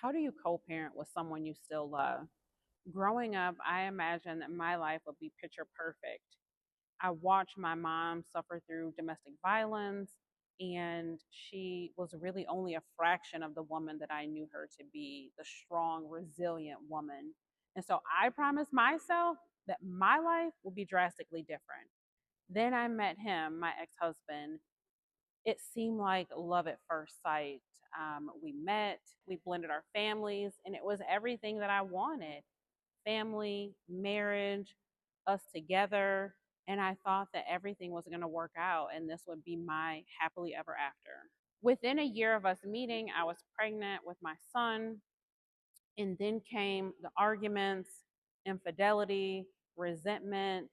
How do you co-parent with someone you still love? Growing up, I imagined that my life would be picture perfect. I watched my mom suffer through domestic violence, and she was really only a fraction of the woman that I knew her to be, the strong, resilient woman. And so I promised myself that my life will be drastically different. Then I met him, my ex husband. It seemed like love at first sight. We met, we blended our families, and it was everything that I wanted: family, marriage, us together. And I thought that everything was going to work out and this would be my happily ever after. Within a year of us meeting, I was pregnant with my son. And then came the arguments, infidelity, resentment,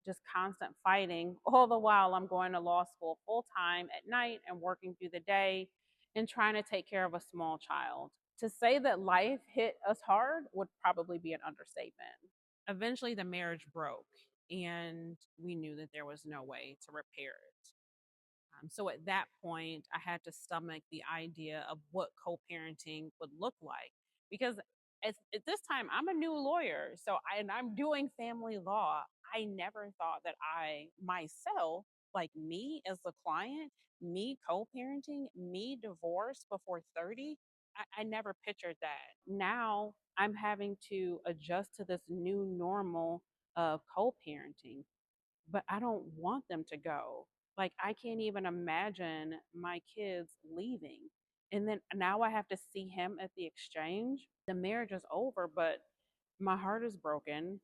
just constant fighting. All the while, I'm going to law school full time at night and working through the day and trying to take care of a small child. To say that life hit us hard would probably be an understatement. Eventually, the marriage broke, and we knew that there was no way to repair it. So at that point, I had to stomach the idea of what co parenting would look like. Because at this time, I'm a new lawyer. And I'm doing family law. I never thought that I myself, like me as the client, me co parenting, me divorced before 30, I never pictured that. Now I'm having to adjust to this new normal of co parenting, but I don't want them to go. Like, I can't even imagine my kids leaving. And then now I have to see him at the exchange. The marriage is over, but my heart is broken.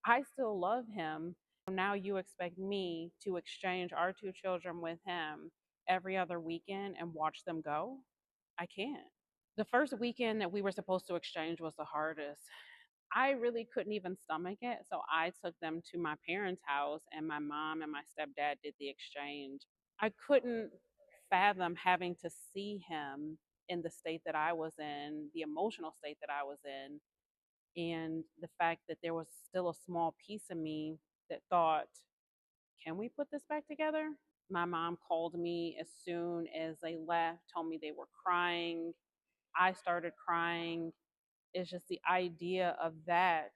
I still love him. Now you expect me to exchange our two children with him every other weekend and watch them go? I can't. The first weekend that we were supposed to exchange was the hardest. I really couldn't even stomach it. So I took them to my parents' house, and my mom and my stepdad did the exchange. I couldn't fathom having to see him in the state that I was in, the emotional state that I was in, and the fact that there was still a small piece of me that thought, can we put this back together? My mom called me as soon as they left, told me they were crying. I started crying. It's just the idea of that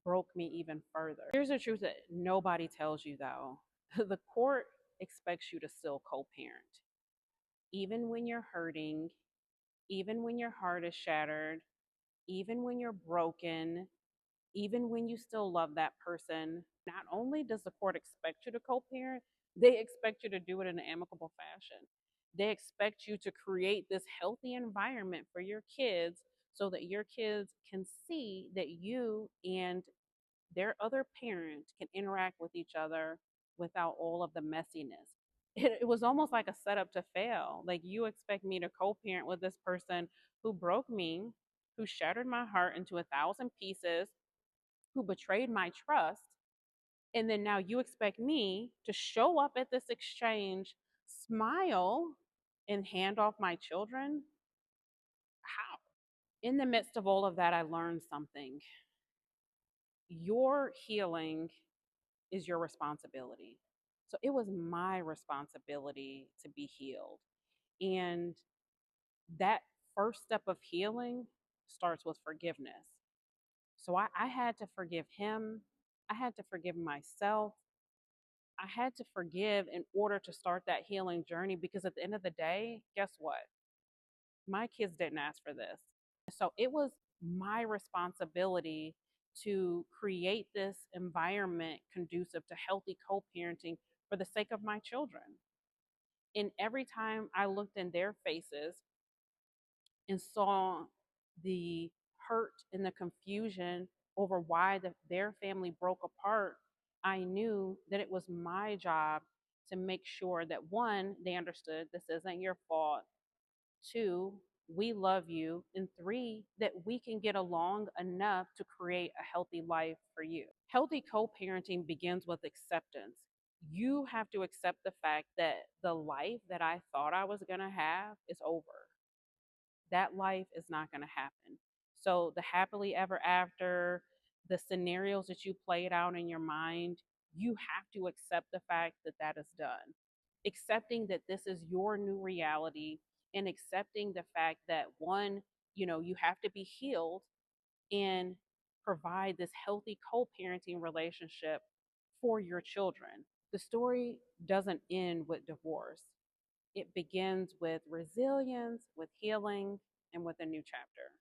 broke me even further. Here's the truth that nobody tells you though. The court expects you to still co parent, even when you're hurting, even when your heart is shattered, even when you're broken, even when you still love that person. Not only does the court expect you to co parent, they expect you to do it in an amicable fashion. They expect you to create this healthy environment for your kids so that your kids can see that you and their other parent can interact with each other without all of the messiness. It was almost like a setup to fail. Like, you expect me to co parent with this person who broke me, who shattered my heart into 1,000 pieces, who betrayed my trust. And then now you expect me to show up at this exchange, smile, and hand off my children? How? In the midst of all of that, I learned something. Your healing is your responsibility. So it was my responsibility to be healed. And that first step of healing starts with forgiveness. So I had to forgive him. I had to forgive myself. I had to forgive in order to start that healing journey because at the end of the day, guess what? My kids didn't ask for this. So it was my responsibility to create this environment conducive to healthy co parenting for the sake of my children. And every time I looked in their faces and saw the hurt and the confusion over why their family broke apart, I knew that it was my job to make sure that one, they understood this isn't your fault, two, we love you, and three, that we can get along enough to create a healthy life for you. Healthy co parenting begins with acceptance. You have to accept the fact that the life that I thought I was going to have is over. That life is not going to happen. So, the happily ever after, the scenarios that you played out in your mind, you have to accept the fact that that is done. Accepting that this is your new reality and accepting the fact that one, You have to be healed and provide this healthy co-parenting relationship for your children. The story doesn't end with divorce. It begins with resilience, with healing, and with a new chapter.